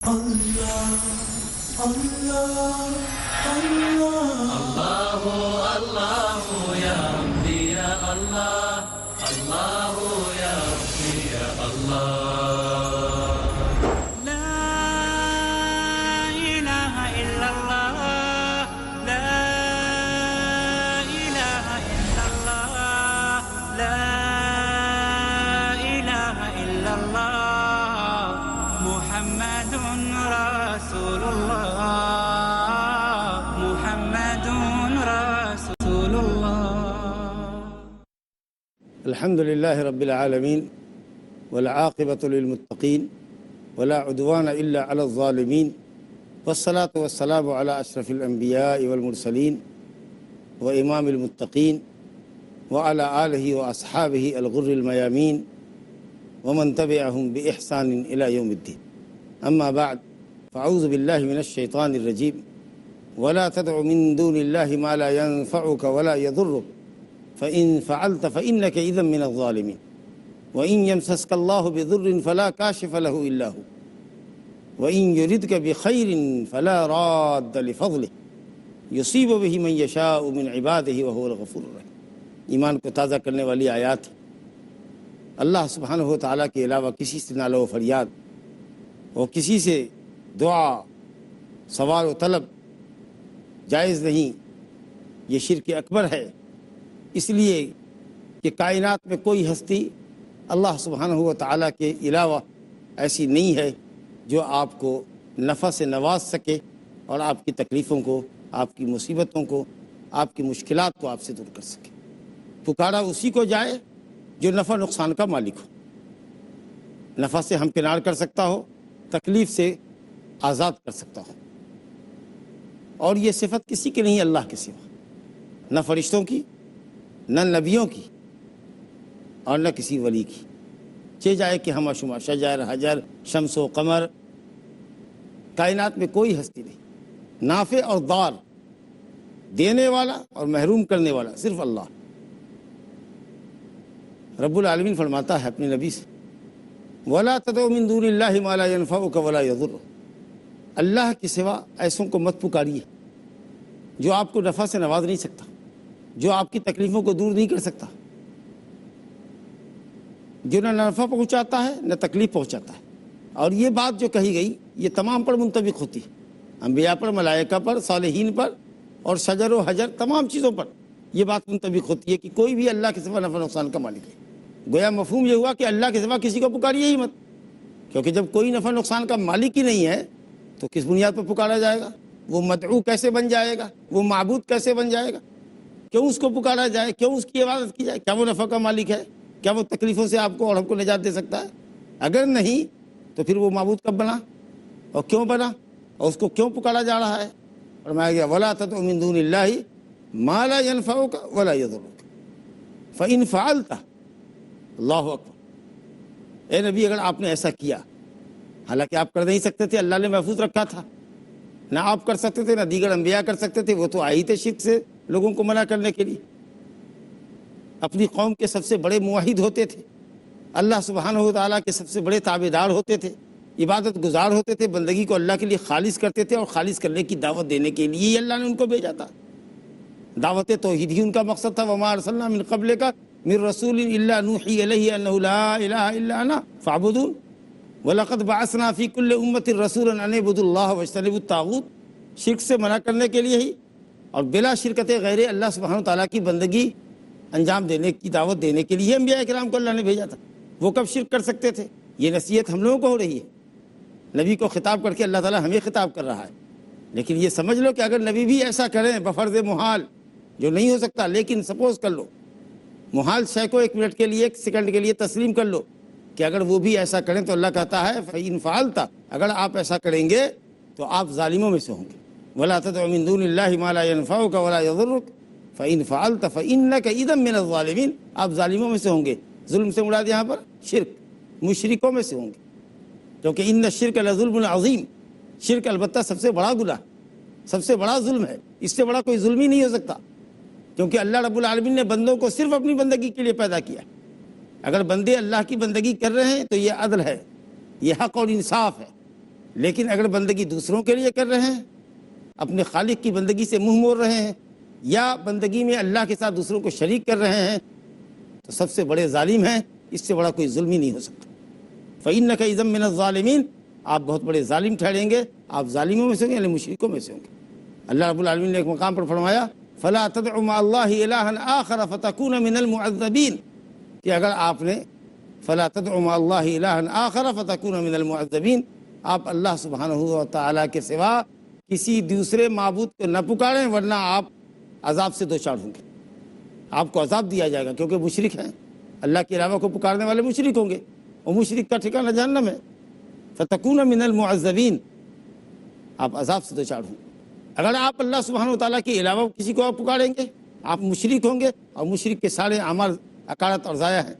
اللہ اللہ اللہ اللہ یا ربی یا اللہ اللہ یا ربی یا اللہ لا الہ الا اللہ لا الہ الا اللہ لا الہ الا اللہ محمد رسول اللہ محمد رسول اللہ الحمد لله رب العالمين والعاقبة للمتقين ولا عدوان إلا على الظالمين والصلاة والسلام على أشرف الأنبياء والمرسلين وإمام المتقين وعلى آله وأصحابه الغر الميامين ومن تبعهم بإحسان إلى يوم الدين. أما بعد فأعوذ بالله من الشيطان الرجيم ولا تدع من دون الله ما لا ينفعك ولا يضرك فإن فعلت فإنك إذا من الظالمين وإن يمسسك الله بضر فلا كاشف له إلا هو وإن يردك بخير فلا راد لفضله يصيب به من يشاء من عباده وهو الغفور الرحيم. ایمان کو تازہ کرنے والی آیات. اللہ سبحانہ و تعالیٰ کے علاوہ کسی سے نالہ و فریاد اور کسی سے دعا سوال و طلب جائز نہیں. یہ شرک اکبر ہے، اس لیے کہ کائنات میں کوئی ہستی اللہ سبحانہ و تعالیٰ کے علاوہ ایسی نہیں ہے جو آپ کو نفع سے نواز سکے اور آپ کی تکلیفوں کو، آپ کی مصیبتوں کو، آپ کی مشکلات کو آپ سے دور کر سکے. پکارا اسی کو جائے جو نفع نقصان کا مالک ہو، نفع سے ہمکنار کر سکتا ہو، تکلیف سے آزاد کر سکتا ہو. اور یہ صفت کسی کی نہیں اللہ کے سوا، نہ فرشتوں کی، نہ نبیوں کی، اور نہ کسی ولی کی. چہ جائے کہ ہمہ شمہ شجر حجر شمس و قمر، کائنات میں کوئی ہستی نہیں. نافع اور ضار، دینے والا اور محروم کرنے والا صرف اللہ. رب العالمین فرماتا ہے اپنے نبی سے وَلَا تَدْعُوا مِن دُونِ اللَّهِ مَا لَا يَنفَعُكَ وَلَا يَضُرُّكَ. اللہ کے سوا ایسوں کو مت پکاریے جو آپ کو نفع سے نواز نہیں سکتا، جو آپ کی تکلیفوں کو دور نہیں کر سکتا، جو نہ نفع پہنچاتا ہے نہ تکلیف پہنچاتا ہے. اور یہ بات جو کہی گئی یہ تمام پر منطبق ہوتی ہے، انبیاء پر، ملائکہ پر، صالحین پر اور شجر و حجر، تمام چیزوں پر یہ بات منطبق ہوتی ہے کہ کوئی بھی اللہ کے سوا نفع نقصان کا مالک ہے. گویا مفہوم یہ ہوا کہ اللہ کے سوا کسی کو پکاریے ہی مت، کیونکہ جب کوئی نفع نقصان کا مالک ہی نہیں ہے تو کس بنیاد پر پکارا جائے گا؟ وہ مدعو کیسے بن جائے گا؟ وہ معبود کیسے بن جائے گا؟ کیوں اس کو پکارا جائے؟ کیوں اس کی عبادت کی جائے؟ کیا وہ نفع کا مالک ہے؟ کیا وہ تکلیفوں سے آپ کو اور ہم کو نجات دے سکتا ہے؟ اگر نہیں تو پھر وہ معبود کب بنا اور کیوں بنا اور اس کو کیوں پکارا جا رہا ہے؟ فرمایا گیا وَلَا تَدْعُ مِن دُونِ اللَّهِ مَا لَا يَنفَعُكَ وَلَا يَضُرُّكَ فَإِن فَعَلْتَ. اللہ اکبر. اے نبی اگر آپ نے ایسا کیا، حالانکہ آپ کر نہیں سکتے تھے، اللہ نے محفوظ رکھا تھا، نہ آپ کر سکتے تھے نہ دیگر انبیاء کر سکتے تھے، وہ تو آئی تھے شرک سے لوگوں کو منع کرنے کے لیے. اپنی قوم کے سب سے بڑے موحد ہوتے تھے، اللہ سبحانہ و تعالیٰ کے سب سے بڑے تابعدار ہوتے تھے، عبادت گزار ہوتے تھے، بندگی کو اللہ کے لیے خالص کرتے تھے اور خالص کرنے کی دعوت دینے کے لیے ہی اللہ نے ان کو بھیجا تھا. دعوت توحید ہی ان کا مقصد تھا. وما ارسلنا من قبلک من رسول الا نوحی الیہ انہ لا الہ الا انا فاعبدون وَلَقَدْ بَعَثْنَا فِي كُلِّ أُمَّةٍ رَسُولًا أَنِ اعْبُدُوا اللَّهَ وَاجْتَنِبُوا الطَّاغُوتَ. شرک سے منع کرنے کے لیے ہی اور بلا شرکت غیر اللہ سبحانہ تعالیٰ کی بندگی انجام دینے کی دعوت دینے کے لیے انبیاء کرام کو اللہ نے بھیجا تھا. وہ کب شرک کر سکتے تھے؟ یہ نصیحت ہم لوگوں کو ہو رہی ہے. نبی کو خطاب کر کے اللہ تعالیٰ ہمیں خطاب کر رہا ہے. لیکن یہ سمجھ لو کہ اگر نبی بھی ایسا کریں بفرض محال، جو نہیں ہو سکتا، لیکن سپوز کر لو، محال شے کو ایک منٹ کے لیے، ایک سیکنڈ کے لیے تسلیم کر لو کہ اگر وہ بھی ایسا کریں تو اللہ کہتا ہے فَإِن فَعَلْتَ، اگر آپ ایسا کریں گے تو آپ ظالموں میں سے ہوں گے. وَلَا تَدْعُ مِن دُونِ اللَّهِ مَا لَا يَنفَعُكَ وَلَا يَضُرُّكَ فَإِن فَعَلْتَ فَإِنَّكَ إِذًا مِّنَ الظَّالِمِينَ. آپ ظالموں میں سے ہوں گے. ظلم سے مراد یہاں پر شرک، مشرکوں میں سے ہوں گے، کیونکہ ان الشرک لظلم عظیم. شرک البتہ سب سے بڑا گناہ، سب سے بڑا ظلم ہے. اس سے بڑا کوئی ظلم ہی نہیں ہو سکتا، کیونکہ اللہ رب العالمین نے بندوں کو صرف اپنی بندگی کے لیے پیدا کیا. اگر بندے اللہ کی بندگی کر رہے ہیں تو یہ عدل ہے، یہ حق اور انصاف ہے. لیکن اگر بندگی دوسروں کے لیے کر رہے ہیں، اپنے خالق کی بندگی سے منہ موڑ رہے ہیں، یا بندگی میں اللہ کے ساتھ دوسروں کو شریک کر رہے ہیں، تو سب سے بڑے ظالم ہیں، اس سے بڑا کوئی ظلم ہی نہیں ہو سکتا۔ فَإِنَّكَ إِذًا مِّنَ الظَّالِمِينَ، آپ بہت بڑے ظالم ٹھہریں گے، آپ ظالموں میں سے ہوں گے، یعنی مشرکوں میں سے ہوں گے۔ اللہ رب العالمین نے ایک مقام پر فرمایا فَلَا تَدْعُ مَعَ اللَّهِ إِلَٰهًا آخَرَ فَتَكُونَ مِنَ الْمُعَذَّبِينَ، کہ اگر آپ نے فَلَا تَدْعُ مَعَ اللَّهِ إِلَٰهًا آخَرَ فَتَكُونَ مِنَ الْمُعَذَّبِينَ، آپ اللہ سبحانہ و تعالیٰ کے سوا کسی دوسرے معبود کو نہ پکاریں، ورنہ آپ عذاب سے دوچار ہوں گے، آپ کو عذاب دیا جائے گا، کیونکہ مشرک ہیں، اللہ کے علاوہ کو پکارنے والے مشرک ہوں گے، اور مشرک کا ٹھکانہ جہنم ہے۔ فَتَكُونَ مِنَ الْمُعَذَّبِينَ، آپ عذاب سے دوچار ہوں گے۔ اگر آپ اللہ سبحانہ و تعالیٰ کے علاوہ کسی کو آپ پکاریں گے، آپ مشرک ہوں گے، اور مشرک کے سارے اعمال اکارت اور ضائع ہیں۔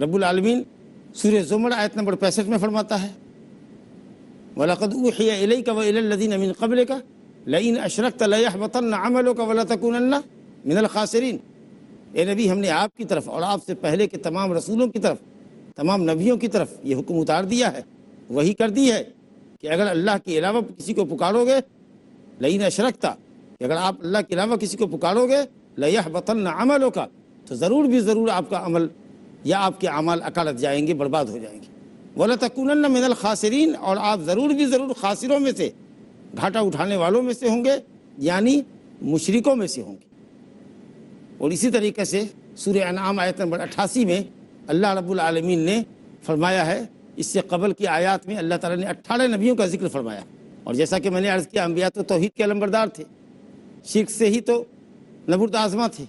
رب العالمین سورہ زمر آیت نمبر 65 میں فرماتا ہے وَلَقَدْ أُوحِيَ إِلَيْكَ وَإِلَى الَّذِينَ مِن قَبْلِكَ لَئِنْ أَشْرَكْتَ لَيَحْبَطَنَّ عَمَلُكَ وَلَتَكُونَنَّ مِنَ الْخَاسِرِينَ، اے نبی ہم نے آپ کی طرف اور آپ سے پہلے کے تمام رسولوں کی طرف، تمام نبیوں کی طرف یہ حکم اتار دیا ہے، وہی کر دی ہے کہ اگر اللہ کے علاوہ کسی کو پکارو گے، لئن اشرکتا، کہ اگر آپ اللہ کے علاوہ کسی کو پکارو گے، لیحبطن عملک، تو ضرور بھی ضرور آپ کا عمل یا آپ کے اعمال اکالت جائیں گے، برباد ہو جائیں گے۔ وَلَتَكُونَنَّ مِنَ الْخَاسِرِينَ، اور آپ ضرور بھی ضرور خاسروں میں سے، گھاٹا اٹھانے والوں میں سے ہوں گے، یعنی مشرکوں میں سے ہوں گے۔ اور اسی طریقے سے سورہ انعام آیت نمبر 88 میں اللہ رب العالمین نے فرمایا ہے، اس سے قبل کی آیات میں اللہ تعالیٰ نے 18 نبیوں کا ذکر فرمایا، اور جیسا کہ میں نے عرض کیا انبیاء تو توحید کے علمبردار تھے، شرک سے ہی تو نبرد آزما تھے،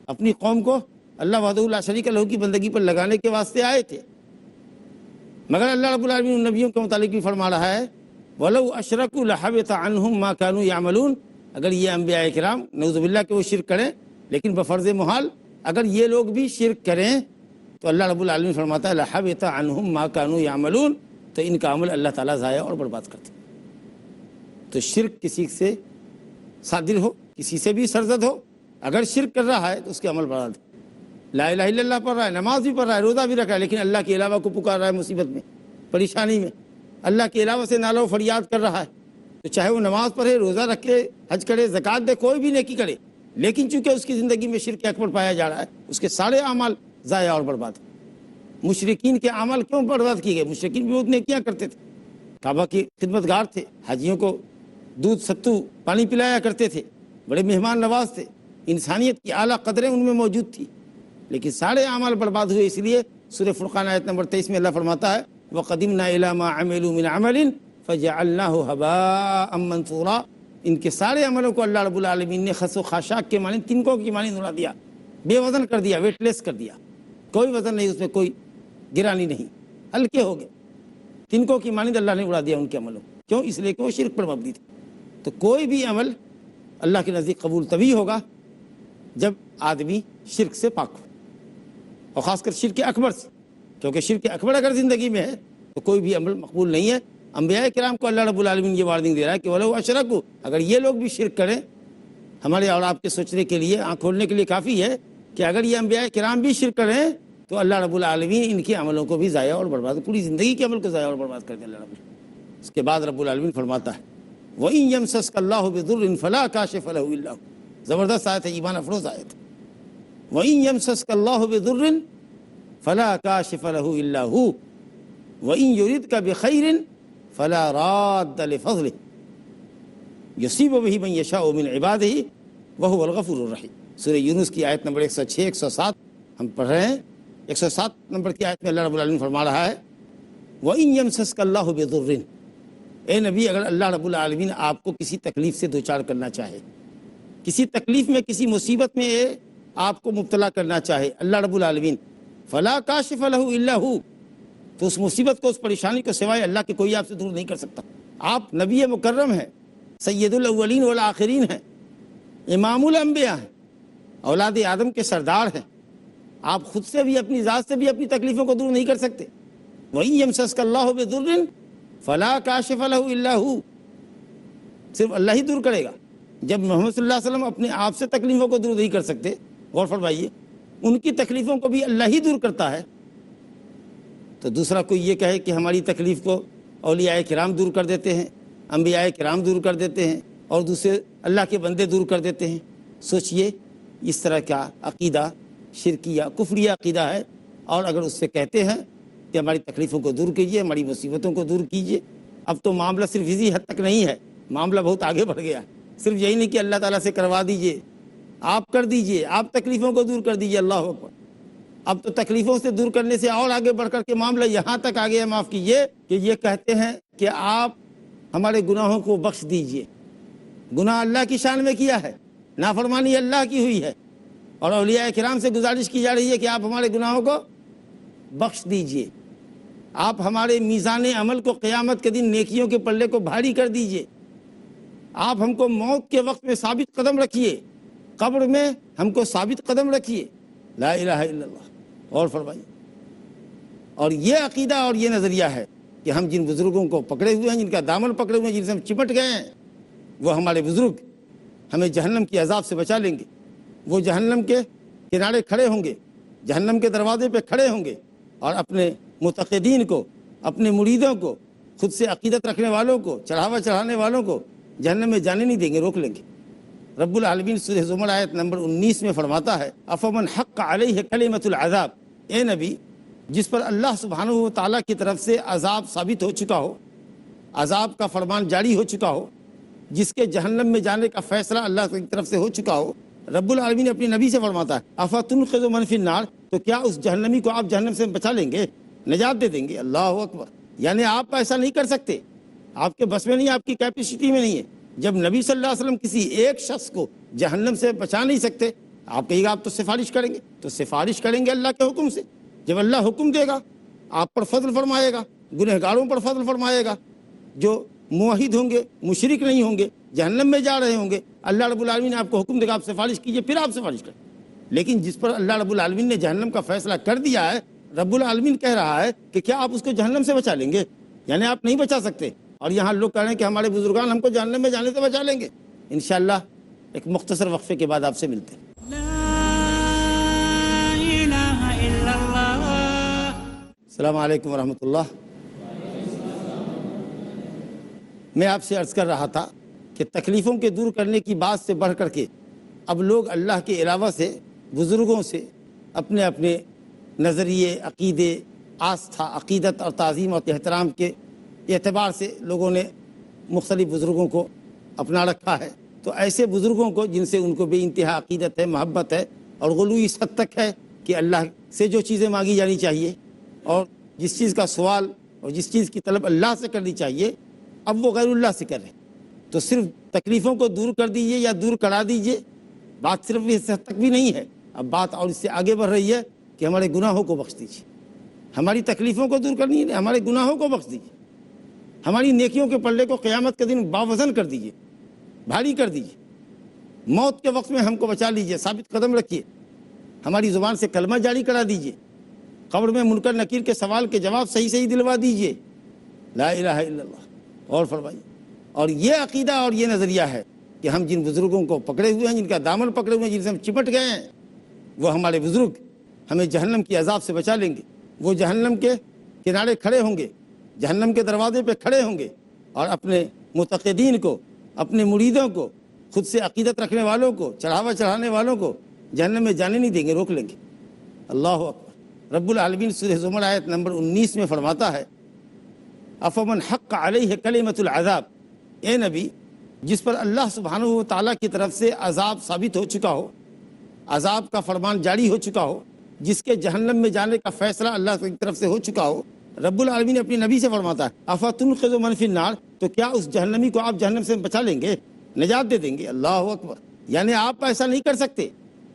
اپنی قوم کو اللہ وحدہ لا شریک لہ کی بندگی پر لگانے کے واسطے آئے تھے، مگر اللہ رب العالمین ان نبیوں کے متعلق بھی فرما رہا ہے وَلَوْ أَشْرَكُوا لَحَبِطَ عَنْهُمْ مَا كَانُوا يَعْمَلُونَ، اگر یہ انبیاء کرام نعوذ باللہ کہ وہ شرک کریں، لیکن بفرض محال اگر یہ لوگ بھی شرک کریں تو اللہ رب العالمین فرماتا ہے لَحَبِطَ عَنْهُمْ مَا كَانُوا يَعْمَلُونَ، تو ان کا عمل اللہ تعالیٰ ضائع اور برباد کرتے۔ تو شرک کسی سے صادر ہو، کسی سے بھی سرزد ہو، اگر شرک کر رہا ہے تو اس کے عمل برباد ہے۔ لا الہ الا اللہ پڑھ رہا ہے، نماز بھی پڑھ رہا ہے، روزہ بھی رکھ رہا ہے، لیکن اللہ کے علاوہ کو پکار رہا ہے مصیبت میں، پریشانی میں، اللہ کے علاوہ سے نالہ و فریاد کر رہا ہے، تو چاہے وہ نماز پڑھے، روزہ رکھے، حج کرے، زکوٰۃ دے، کوئی بھی نیکی کرے، لیکن چونکہ اس کی زندگی میں شرک اکبر پایا جا رہا ہے، اس کے سارے اعمال ضائع اور برباد ہیں۔ مشرکین کے اعمال کیوں برباد کیے گئے؟ مشرکین بھی بہت نیکیاں کرتے تھے، کعبہ کی خدمت گار تھے، حاجیوں کو دودھ ستو پانی پلایا کرتے تھے، بڑے مہمان نواز تھے، انسانیت کی اعلیٰ قدریں ان میں موجود تھی، لیکن سارے اعمال برباد ہوئے۔ اس لیے سورہ فرقان آیت نمبر 23 میں اللہ فرماتا ہے وَقَدِمْنَا إِلَىٰ مَا عَمِلُوا مِنْ عَمَلٍ فَجَعَلْنَاهُ هَبَاءً مَنْثُورًا، ان کے سارے عملوں کو اللہ رب العالمین نے خس و خاشاک کے مانند، تنکوں کی مانند اڑا دیا، بے وزن کر دیا، ویٹ لیس کر دیا، کوئی وزن نہیں، اس میں کوئی گرانی نہیں، ہلکے ہو گئے، تنکوں کی مانند اللہ نے اڑا دیا ان کے عملوں۔ کیوں؟ اس لیے کہ وہ شرک پر مبنی تھے۔ تو کوئی بھی عمل اللہ کے نزدیک قبول تبھی ہوگا جب آدمی شرک سے پاک ہو، اور خاص کر شرک اکبر سے، کیونکہ شرک اکبر اگر زندگی میں ہے تو کوئی بھی عمل مقبول نہیں ہے۔ انبیاء کرام کو اللہ رب العالمین یہ وارننگ دے رہا ہے کہ وَلَوْ أَشْرَكُوا، اگر یہ لوگ بھی شرک کریں، ہمارے اور آپ کے سوچنے کے لیے، آنکھ کھولنے کے لیے کافی ہے کہ اگر یہ انبیاء کرام بھی شرک کریں تو اللہ رب العالمین ان کے عملوں کو بھی ضائع اور برباد، پوری زندگی کے عمل کو ضائع اور برباد کر دے اللہ رب العالمین۔ اس کے بعد رب العالمین فرماتا ہے وَإِن يَمْسَسْكَ اللَّهُ بِضُرٍّ فَلَا كَاشِفَ لَهُ إِلَّا هُوَ، زبردست آیت ہے، ایمان افروز آیت ہے۔ وَإِن يَمْسَسْكَ اللَّهُ بِضُرٍّ فَلَا كَاشِفَ لَهُ إِلَّا هُوَ وَإِن يُرِدْكَ بِخَيْرٍ فَلَا رَادَّ لِفَضْلِهِ يُصِيبُ بِهِ مَن يَشَاءُ مِنْ عِبَادِهِ وَهُوَ الْغَفُورُ الرَّحِيمُ۔ سورہ یونس کی آیت نمبر 106 107 ہم پڑھ رہے ہیں۔ 107 نمبر کی آیت میں اللہ رب العالمین فرما رہا ہے وَإِن يَمْسَسْكَ اللَّهُ بِضُرٍّ، اے نبی اگر اللہ رب العالمین آپ کو کسی تکلیف سے دوچار کرنا چاہے، کسی تکلیف میں، کسی مصیبت میں آپ کو مبتلا کرنا چاہے اللہ رب العالمین، فلا کاشف لہ الا ہو، تو اس مصیبت کو، اس پریشانی کو سوائے اللہ کے کوئی آپ سے دور نہیں کر سکتا۔ آپ نبی مکرم ہیں، سید الاولین والآخرین ہیں، امام الانبیاء ہیں، اولاد آدم کے سردار ہیں، آپ خود سے بھی، اپنی ذات سے بھی اپنی تکلیفوں کو دور نہیں کر سکتے۔ وَإِن يَمْسَسْكَ اللَّهُ بِضُرٍّ فَلَا كَاشِفَ لَهُ إِلَّا هُوَ، صرف اللہ ہی دور کرے گا۔ جب محمد صلی اللہ علیہ وسلم اپنے آپ سے تکلیفوں کو دور نہیں کر سکتے، غور فرمائیے، ان کی تکلیفوں کو بھی اللہ ہی دور کرتا ہے، تو دوسرا کوئی یہ کہے کہ ہماری تکلیف کو اولیاء کرام دور کر دیتے ہیں، انبیاء کرام دور کر دیتے ہیں، اور دوسرے اللہ کے بندے دور کر دیتے ہیں۔ سوچئے اس طرح کا عقیدہ شرکیہ کفریہ عقیدہ ہے، اور اگر اس سے کہتے ہیں کہ ہماری تکلیفوں کو دور کیجیے، ہماری مصیبتوں کو دور کیجیے، اب تو معاملہ صرف اسی حد تک نہیں ہے، معاملہ بہت آگے بڑھ گیا۔ صرف یہی نہیں کہ اللہ تعالیٰ سے کروا دیجئے، آپ کر دیجئے، آپ تکلیفوں کو دور کر دیجئے، اللہ اکبر۔ اب تو تکلیفوں سے دور کرنے سے اور آگے بڑھ کر کے معاملہ یہاں تک آ گیا، معاف کیجیے، کہ یہ کہتے ہیں کہ آپ ہمارے گناہوں کو بخش دیجئے۔ گناہ اللہ کی شان میں کیا ہے، نافرمانی اللہ کی ہوئی ہے، اور اولیاء کرام سے گزارش کی جا رہی ہے کہ آپ ہمارے گناہوں کو بخش دیجئے، آپ ہمارے میزان عمل کو قیامت کے دن نیکیوں کے پلے کو بھاری کر دیجئے، آپ ہم کو موت کے وقت میں ثابت قدم رکھیے، قبر میں ہم کو ثابت قدم رکھیے، لا الہ الا اللہ۔ اور فرمائیے، اور یہ عقیدہ اور یہ نظریہ ہے کہ ہم جن بزرگوں کو پکڑے ہوئے ہیں، جن کا دامن پکڑے ہوئے ہیں، جن سے ہم چپٹ گئے ہیں، وہ ہمارے بزرگ ہمیں جہنم کی عذاب سے بچا لیں گے۔ وہ جہنم کے کنارے کھڑے ہوں گے، جہنم کے دروازے پہ کھڑے ہوں گے، اور اپنے متقدین کو، اپنے مریدوں کو، خود سے عقیدت رکھنے والوں کو، چڑھاوا چڑھانے والوں کو جہنم میں جانے نہیں دیں گے، روک لیں گے۔ رب العالمین سورہ زمر آیت نمبر 19 میں فرماتا ہے، افمن حق علیہ کلمۃ العذاب، اے نبی جس پر اللہ سبحانہ و تعالیٰ کی طرف سے عذاب ثابت ہو چکا ہو، عذاب کا فرمان جاری ہو چکا ہو، جس کے جہنم میں جانے کا فیصلہ اللہ کی طرف سے ہو چکا ہو، رب العالمین اپنی نبی سے فرماتا ہے، افتنقذ من فی النار، تو کیا اس جہنمی کو آپ جہنم سے بچا لیں گے، نجات دے دیں گے؟ اللہ اکبر۔ یعنی آپ ایسا نہیں کر سکتے، آپ کے بس میں نہیں، آپ کی کیپیسٹی میں نہیں ہے۔ جب نبی صلی اللہ علیہ وسلم کسی ایک شخص کو جہنم سے بچا نہیں سکتے، آپ کہیے گا آپ تو سفارش کریں گے، تو سفارش کریں گے اللہ کے حکم سے۔ جب اللہ حکم دے گا آپ پر فضل فرمائے گا، گنہگاروں پر فضل فرمائے گا، جو موحد ہوں گے، مشرک نہیں ہوں گے، جہنم میں جا رہے ہوں گے، اللہ رب العالمین آپ کو حکم دے گا آپ سفارش کیجئے، پھر آپ سفارش کریں۔ لیکن جس پر اللہ رب العالمین نے جہنم کا فیصلہ کر دیا ہے، رب العالمین کہہ رہا ہے کہ کیا آپ اس کو جہنم سے بچا لیں گے؟ یعنی آپ نہیں بچا سکتے، اور یہاں لوگ کہہ رہے ہیں کہ ہمارے بزرگان ہم کو جہنم میں جانے سے بچا لیں گے۔ انشاءاللہ ایک مختصر وقفے کے بعد آپ سے ملتے ہیں۔ لا إله إلا الله. السلام علیکم ورحمۃ اللہ۔ میں آپ سے عرض کر رہا تھا کہ تکلیفوں کے دور کرنے کی بات سے بڑھ کر کے اب لوگ اللہ کے علاوہ سے، بزرگوں سے، اپنے اپنے نظریے، عقیدے، آستھا، عقیدت اور تعظیم اور احترام کے اعتبار سے لوگوں نے مختلف بزرگوں کو اپنا رکھا ہے۔ تو ایسے بزرگوں کو جن سے ان کو بے انتہا عقیدت ہے، محبت ہے، اور غلو اس حد تک ہے کہ اللہ سے جو چیزیں مانگی جانی چاہیے اور جس چیز کا سوال اور جس چیز کی طلب اللہ سے کرنی چاہیے، اب وہ غیر اللہ سے کر رہے ہیں۔ تو صرف تکلیفوں کو دور کر دیجئے یا دور کرا دیجئے، بات صرف اس حد تک بھی نہیں ہے، اب بات اور اس سے آگے بڑھ رہی ہے کہ ہمارے گناہوں کو بخش دیجئے۔ ہماری تکلیفوں کو دور کرنی ہے، ہمارے گناہوں کو بخش دیجئے، ہماری نیکیوں کے پلے کو قیامت کے دن باوزن کر دیجئے، بھاری کر دیجئے، موت کے وقت میں ہم کو بچا لیجئے، ثابت قدم رکھیے، ہماری زبان سے کلمہ جاری کرا دیجئے، قبر میں منکر نکیر کے سوال کے جواب صحیح صحیح دلوا دیجئے، لا الہ الا اللہ۔ اور فرمائیے، اور یہ عقیدہ اور یہ نظریہ ہے کہ ہم جن بزرگوں کو پکڑے ہوئے ہیں، جن کا دامن پکڑے ہوئے ہیں، جن سے ہم چپٹ گئے ہیں، وہ ہمارے بزرگ ہمیں جہنم کی عذاب سے بچا لیں گے۔ وہ جہنم کے کنارے کھڑے ہوں گے، جہنم کے دروازے پہ کھڑے ہوں گے، اور اپنے متقدین کو، اپنے مریدوں کو، خود سے عقیدت رکھنے والوں کو، چڑھاوا چڑھانے والوں کو جہنم میں جانے نہیں دیں گے، روک لیں گے۔ اللہ اکبر۔ رب العالمین سورہ زمر آیت نمبر 19 میں فرماتا ہے، افمن حق علیہ کلمۃ العذاب، اے نبی جس پر اللہ سبحانہ و تعالیٰ کی طرف سے عذاب ثابت ہو چکا ہو، عذاب کا فرمان جاری ہو چکا ہو، جس کے جہنم میں جانے کا فیصلہ اللہ کی طرف سے ہو چکا ہو، رب العالمین اپنی نبی سے فرماتا ہے، افتنقذ من فی النار، تو کیا اس جہنمی کو آپ جہنم سے بچا لیں گے، نجات دے دیں گے؟ اللہ اکبر۔ یعنی آپ ایسا نہیں کر سکتے،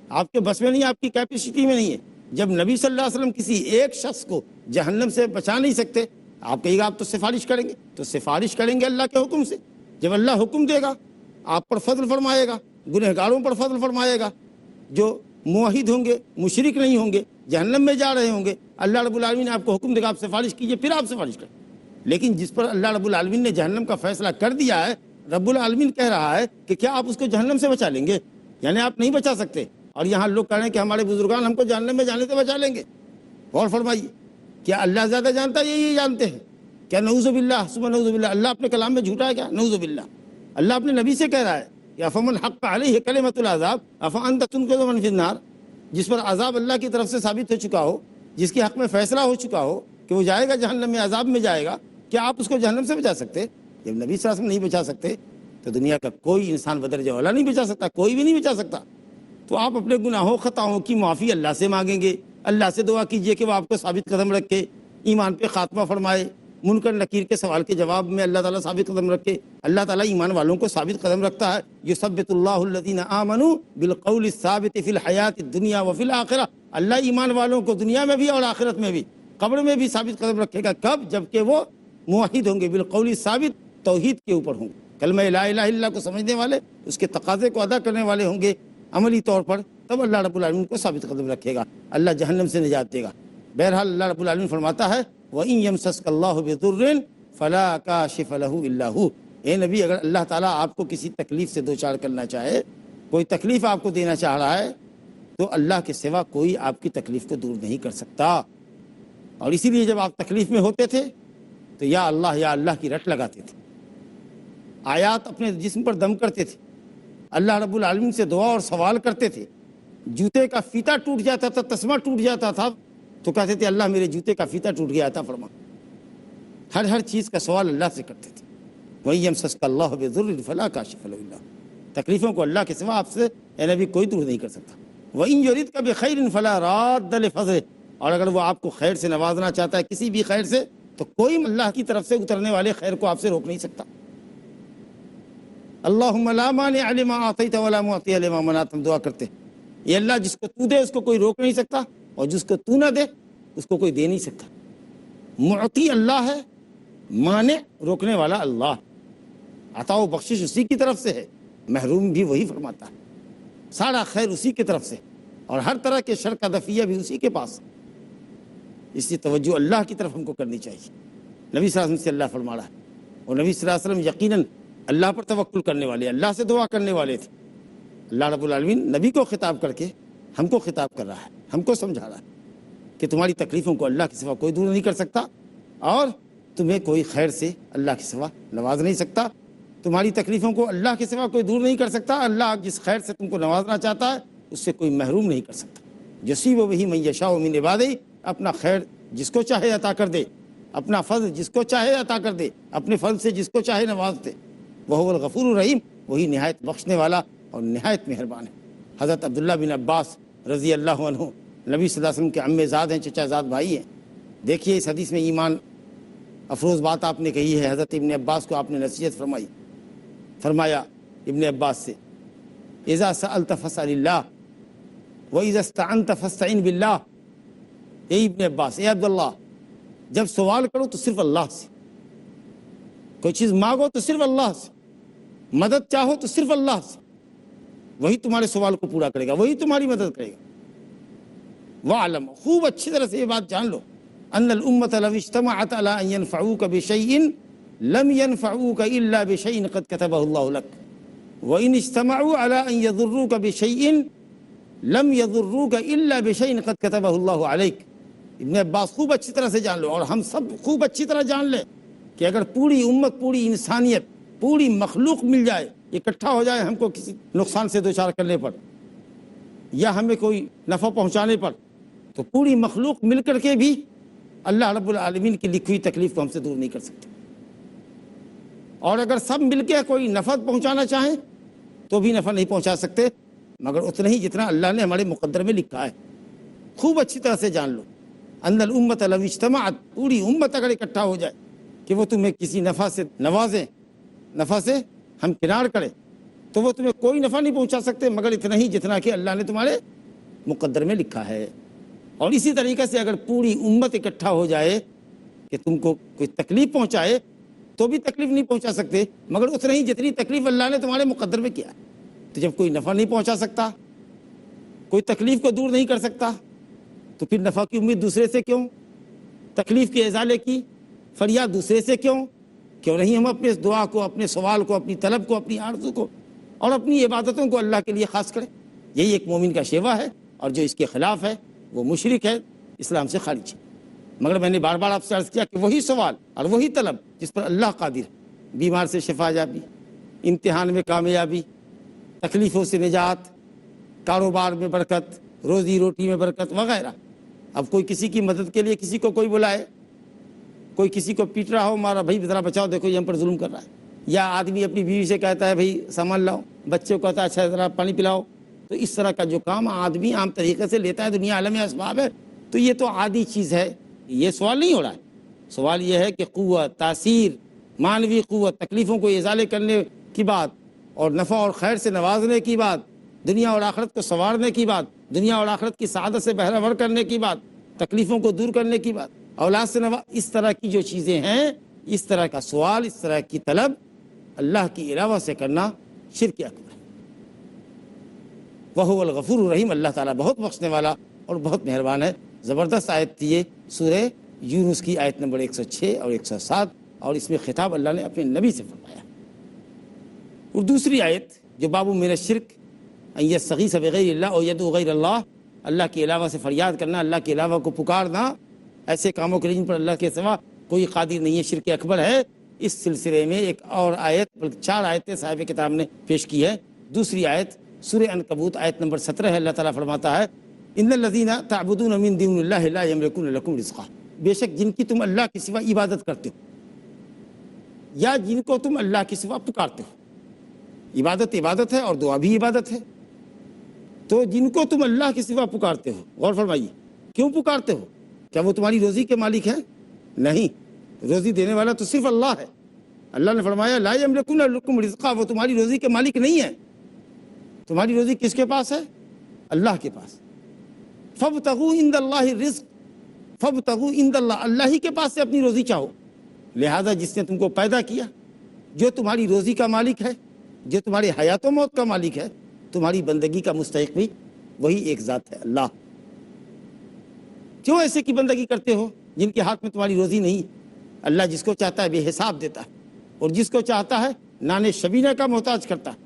آپ کے بس میں نہیں، آپ کی کیپیسٹی میں نہیں ہے۔ جب نبی صلی اللہ علیہ وسلم کسی ایک شخص کو جہنم سے بچا نہیں سکتے، آپ کہیے گا آپ تو سفارش کریں گے، تو سفارش کریں گے اللہ کے حکم سے۔ جب اللہ حکم دے گا آپ پر فضل فرمائے گا، گنہگاروں پر فضل فرمائے گا، جو موحد ہوں گے، مشرک نہیں ہوں گے، جہنم میں جا رہے ہوں گے، اللہ رب العالمین آپ کو حکم دے گا آپ سفارش کیجئے، پھر آپ سفارش کریں۔ لیکن جس پر اللہ رب العالمین نے جہنم کا فیصلہ کر دیا ہے، رب العالمین کہہ رہا ہے کہ کیا آپ اس کو جہنم سے بچا لیں گے؟ یعنی آپ نہیں بچا سکتے، اور یہاں لوگ کہہ رہے ہیں کہ ہمارے بزرگان ہم کو جہنم میں جانے سے بچا لیں گے۔ اور فرمائیے، کیا اللہ زیادہ جانتا ہے یا یہ جانتے ہیں؟ کیا نعوذ باللہ ثم نعوذ باللہ اللہ اپنے کلام میں جھوٹا ہے کیا؟ نعوذ باللہ اللہ اپنے نبی سے کہہ رہا ہے کہ افمن حق علیہ کلمۃ العذاب افانت تنقذ من فی النار، جس پر عذاب اللہ کی طرف سے ثابت ہو چکا ہو، جس کے حق میں فیصلہ ہو چکا ہو کہ وہ جائے گا جہنم میں، عذاب میں جائے گا، کیا آپ اس کو جہنم سے بچا سکتے؟ جب نبی صلی اللہ علیہ وسلم نہیں بچا سکتے تو دنیا کا کوئی انسان بدرجہ اولیٰ نہیں بچا سکتا، کوئی بھی نہیں بچا سکتا۔ تو آپ اپنے گناہوں خطاؤں کی معافی اللہ سے مانگیں گے، اللہ سے دعا کیجئے کہ وہ آپ کو ثابت قدم رکھے، ایمان پہ خاتمہ فرمائے، منکر نکیر کے سوال کے جواب میں اللہ تعالیٰ ثابت قدم رکھے۔ اللہ تعالیٰ ایمان والوں کو ثابت قدم رکھتا ہے، یثبت اللہ الذین آمنوا بالقول الثابت فی الحیات الدنیا وفی الآخرہ، اللہ ایمان والوں کو دنیا میں بھی اور آخرت میں بھی، قبر میں بھی ثابت قدم رکھے گا۔ کب؟ جب کہ وہ موحد ہوں گے، بالقول ثابت، توحید کے اوپر ہوں گے، کلمہ لا الہ الا اللہ کو سمجھنے والے، اس کے تقاضے کو ادا کرنے والے ہوں گے عملی طور پر، تب اللہ رب العالمین کو ثابت قدم رکھے گا، اللہ جہنم سے نجات دے گا۔ بہرحال اللہ رب العالمین فرماتا ہے وَإِن يَمْسَسْكَ اللَّهُ بِضُرٍّ فَلَا كَاشِفَ لَهُ إِلَّا هُوَ، اے نبی اگر اللہ تعالیٰ آپ کو کسی تکلیف سے دوچار کرنا چاہے، کوئی تکلیف آپ کو دینا چاہ رہا ہے، تو اللہ کے سوا کوئی آپ کی تکلیف کو دور نہیں کر سکتا۔ اور اسی لیے جب آپ تکلیف میں ہوتے تھے تو یا اللہ کی رٹ لگاتے تھے، آیات اپنے جسم پر دم کرتے تھے، اللہ رب العالمین سے دعا اور سوال کرتے تھے۔ جوتے کا فیتہ ٹوٹ جاتا تھا، تسمہ ٹوٹ جاتا تھا تو کہتے تھے اللہ میرے جوتے کا فیتہ ٹوٹ گیا عطا فرما۔ ہر چیز کا سوال اللہ سے کرتے تھے۔ وَإِن يَمْسَسْكَ اللَّهُ بِضُرٍّ فَلَا كَاشِفَ لَهُ إِلَّا هُوَ، تکلیفوں کو اللہ کے سوا آپ سے اے نبی کوئی دور نہیں کر سکتا۔ وَإِن يُرِدْكَ بِخَيْرٍ فَلَا رَادَّ لِفَضْلِهِ، اور اگر وہ آپ کو خیر سے نوازنا چاہتا ہے، کسی بھی خیر سے، تو کوئی اللہ کی طرف سے اترنے والے خیر کو آپ سے روک نہیں سکتا۔ اللہم لا مانع لما اعطیت ولا معطی لما منعت، ہم دعا کرتے ہیں یہ اللہ جس کو تو دے اس کو کوئی روک نہیں سکتا، اور جس کو تو نہ دے اس کو کوئی دے نہیں سکتا۔ معطی اللہ ہے، مانع روکنے والا اللہ، عطا و بخشش اسی کی طرف سے ہے، محروم بھی وہی فرماتا ہے، سارا خیر اسی کی طرف سے، اور ہر طرح کے شر کا دفیہ بھی اسی کے پاس۔ اس لیے توجہ اللہ کی طرف ہم کو کرنی چاہیے۔ نبی صلی اللہ علیہ وسلم سے اللہ فرما رہا ہے، اور نبی صلی اللہ علیہ وسلم یقیناً اللہ پر توکل کرنے والے، اللہ سے دعا کرنے والے تھے۔ اللہ رب العالمین نبی کو خطاب کر کے ہم کو خطاب کر رہا ہے، ہم کو سمجھا رہا ہے کہ تمہاری تکلیفوں کو اللہ کے سوا کوئی دور نہیں کر سکتا، اور تمہیں کوئی خیر سے اللہ کے سوا نواز نہیں سکتا۔ تمہاری تکلیفوں کو اللہ کے سوا کوئی دور نہیں کر سکتا، اللہ جس خیر سے تم کو نوازنا چاہتا ہے اس سے کوئی محروم نہیں کر سکتا۔ یصیب بہ من یشاء من عبادہ، اپنا خیر جس کو چاہے عطا کر دے، اپنا فضل جس کو چاہے عطا کر دے، اپنے فضل سے جس کو چاہے نواز دے۔ وہو الغفور الرحیم، وہی نہایت بخشنے والا اور نہایت مہربان ہے۔ حضرت عبداللہ بن عباس رضی اللہ عنہ نبی صلی اللہ علیہ وسلم کے عمے زاد ہیں، چچا زاد بھائی ہیں۔ دیکھیے اس حدیث میں ایمان افروز بات آپ نے کہی ہے۔ حضرت ابن عباس کو آپ نے نصیحت فرمائی، فرمایا ابن عباس سے اذا سألت فاسأل اللہ واذا استعنت فاستعن باللہ، اے ابن عباس، اے عبداللہ، جب سوال کرو تو صرف اللہ سے، کوئی چیز مانگو تو صرف اللہ سے، مدد چاہو تو صرف اللہ سے، وہی تمہارے سوال کو پورا کرے گا، وہی تمہاری مدد کرے گا۔ وَاعْلَمْ، خوب اچھی طرح سے یہ بات جان لو، ان الامۃ لو اجتمعت علی ان ينفعوک بشیء لم ينفعوک الا بشیء قد کتبہ اللہ لک، وان اجتمعوا علی ان یضروک بشیء لم یضروک الا بشیء قد کتبہ اللہ علیک۔ ابن عباس خوب اچھی طرح سے جان لو، اور ہم سب خوب اچھی طرح جان لیں کہ اگر پوری امت، پوری انسانیت، پوری مخلوق مل جائے، اکٹھا ہو جائے ہم کو کسی نقصان سے دوچار کرنے پر یا ہمیں کوئی نفع پہنچانے پر، تو پوری مخلوق مل کر کے بھی اللہ رب العالمین کی لکھی ہوئی تکلیف کو ہم سے دور نہیں کر سکتے۔ اور اگر سب مل کے کوئی نفع پہنچانا چاہیں تو بھی نفع نہیں پہنچا سکتے، مگر اتنا ہی جتنا اللہ نے ہمارے مقدر میں لکھا ہے۔ خوب اچھی طرح سے جان لو، ان الامۃ لو اجتمعت، پوری امت اگر اکٹھا ہو جائے کہ وہ تمہیں کسی نفع سے نوازیں، نفع سے ہم کنار کریں، تو وہ تمہیں کوئی نفع نہیں پہنچا سکتے مگر اتنا ہی جتنا کہ اللہ نے تمہارے مقدر میں لکھا ہے۔ اور اسی طریقے سے اگر پوری امت اکٹھا ہو جائے کہ تم کو کوئی تکلیف پہنچائے تو بھی تکلیف نہیں پہنچا سکتے مگر اتنا ہی جتنی تکلیف اللہ نے تمہارے مقدر میں کیا ہے۔ تو جب کوئی نفع نہیں پہنچا سکتا، کوئی تکلیف کو دور نہیں کر سکتا، تو پھر نفع کی امید دوسرے سے کیوں، تکلیف کے ازالے کی فریاد دوسرے سے کیوں نہیں ہم اپنے اس دعا کو، اپنے سوال کو، اپنی طلب کو، اپنی آرزو کو اور اپنی عبادتوں کو اللہ کے لیے خاص کریں۔ یہی ایک مومن کا شیوا ہے، اور جو اس کے خلاف ہے وہ مشرک ہے، اسلام سے خارج ہے۔ مگر میں نے بار بار آپ سے عرض کیا کہ وہی سوال اور وہی طلب جس پر اللہ قادر ہے، بیمار سے شفا یابی، امتحان میں کامیابی، تکلیفوں سے نجات، کاروبار میں برکت، روزی روٹی میں برکت وغیرہ۔ اب کوئی کسی کی مدد کے لیے کسی کو کوئی بلائے، کوئی کسی کو پیٹ رہا ہو، مارا بھائی ذرا بچاؤ، دیکھو یہ ہم پر ظلم کر رہا ہے، یا آدمی اپنی بیوی سے کہتا ہے بھائی سامان لاؤ، بچے کو کہتا ہے اچھا ذرا پانی پلاؤ، تو اس طرح کا جو کام آدمی عام طریقے سے لیتا ہے، دنیا عالم اسباب ہے، تو یہ تو عادی چیز ہے، یہ سوال نہیں ہو رہا ہے۔ سوال یہ ہے کہ قوت، تاثیر، معنوی قوت، تکلیفوں کو ازالے کرنے کی بات، اور نفع اور خیر سے نوازنے کی بات، دنیا اور آخرت کو سنوارنے کی بات، دنیا اور آخرت کی سعادت سے بہرہ ور کرنے کی بات، تکلیفوں کو دور کرنے کی بات، اولاد سے اس طرح کی جو چیزیں ہیں، اس طرح کا سوال، اس طرح کی طلب اللہ کے علاوہ سے کرنا شرک اکبر ہے۔ وہو الغفور الرحیم، اللہ تعالیٰ بہت بخشنے والا اور بہت مہربان ہے۔ زبردست آیت تھی یہ، سورہ یونس کی آیت نمبر 106 اور 107، اور اس میں خطاب اللہ نے اپنے نبی سے فرمایا۔ اور دوسری آیت جو باب من الشرک ان یستغیث بغیر اللہ او یدعو غیر اللہ، اللہ کے علاوہ سے فریاد کرنا، اللہ کے علاوہ کو پکارنا ایسے کاموں کے لیے جن پر اللہ کے سوا کوئی قادر نہیں ہے، شرک اکبر ہے۔ اس سلسلے میں ایک اور آیت، بلکہ 4 آیتیں صاحب کتاب نے پیش کی ہے۔ دوسری آیت سورہ عنکبوت آیت نمبر 17 ہے، اللہ تعالیٰ فرماتا ہے ان الذین تعبدون من دون اللہ لا یملکون لکم رزقا، بے شک جن کی تم اللہ کے سوا عبادت کرتے ہو یا جن کو تم اللہ کے سوا پکارتے ہو، عبادت ہے اور دعا بھی عبادت ہے، تو جن کو تم اللہ کے سوا پکارتے ہو، غور فرمائیے کیوں پکارتے ہو؟ کیا وہ تمہاری روزی کے مالک ہیں؟ نہیں، روزی دینے والا تو صرف اللہ ہے۔ اللہ نے فرمایا لا یملکون لکم رزقا، وہ تمہاری روزی کے مالک نہیں ہے۔ تمہاری روزی کس کے پاس ہے؟ اللہ کے پاس۔ فابتغوا عند اللہ الرزق، فابتغوا عند اللہ، اللہ ہی کے پاس سے اپنی روزی چاہو۔ لہذا جس نے تم کو پیدا کیا، جو تمہاری روزی کا مالک ہے، جو تمہاری حیات و موت کا مالک ہے، تمہاری بندگی کا مستحق بھی وہی ایک ذات ہے، اللہ۔ کیوں ایسے کی بندگی کرتے ہو جن کے ہاتھ میں تمہاری روزی نہیں؟ اللہ جس کو چاہتا ہے بے حساب دیتا ہے، اور جس کو چاہتا ہے نانے شبینہ کا محتاج کرتا ہے۔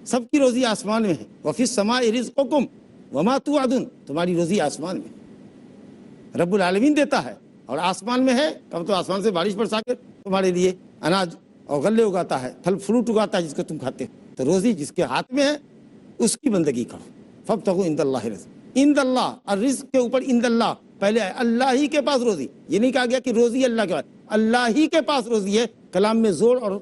سب کی روزی آسمان میں ہے، وفی السماء رزقکم وما توعدون، تمہاری روزی آسمان میں ہے، رب العالمین دیتا ہے، اور آسمان میں ہے، کب تو آسمان سے بارش برسا کر تمہارے لیے اناج اور غلے اگاتا ہے، پھل فروٹ اگاتا ہے جس کو تم کھاتے ہو۔ تو روزی جس کے ہاتھ میں ہے اس کی بندگی کرو۔ فابتغوا عند اللہ الرزق، عند اللہ، الرزق کے اوپر عند اللہ پہلے ہے، اللہ ہی کے پاس روزی، یہ نہیں کہا گیا کہ روزی اللہ کے پاس، اللہ ہی کے پاس روزی ہے، کلام میں زور اور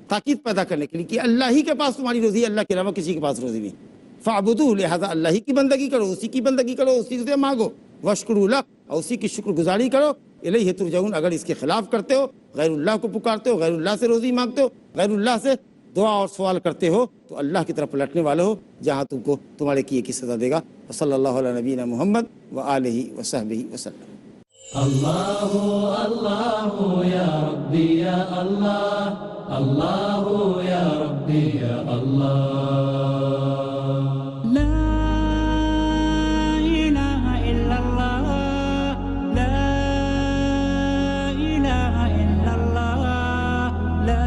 تاکید پیدا کرنے کے لیے کہ اللہ ہی کے پاس تمہاری روزی ہے، اللہ کے علاوہ کسی کے پاس روزی نہیں۔ فاعبدوہ، لہذا اللہ ہی کی بندگی کرو، اسی کی بندگی کرو، اسی سے مانگو، واشکروا لہ، اور اسی کی شکر گزاری کرو، الیہ ترجعون، اگر اس کے خلاف کرتے ہو، غیر اللہ کو پکارتے ہو، غیر اللہ سے روزی مانگتے ہو، غیر اللہ سے دعا اور سوال کرتے ہو، تو اللہ کی طرف پلٹنے والے ہو، جہاں تم کو تمہارے کیے کی سزا دے گا۔ وصلی اللہ علی نبینا محمد وآلہ وصحبہ وسلم۔ اللہ اللہ یا ربی یا اللہ، اللہ یا ربی یا اللہ، لا الہ الا اللہ، لا الہ الا اللہ، لا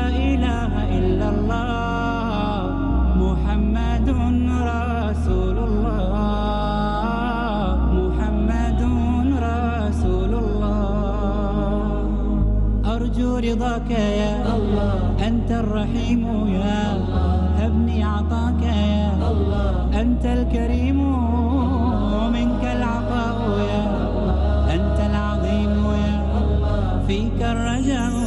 الہ الا اللہ، محمد رسول اللہ، محمد رسول اللہ، أرجو رضاك يا الله، أنت الرحيم يا الله، هبني عطاك يا الله، أنت الكريم ومنك العطاء يا الله، أنت العظيم يا الله، فيك الرجاء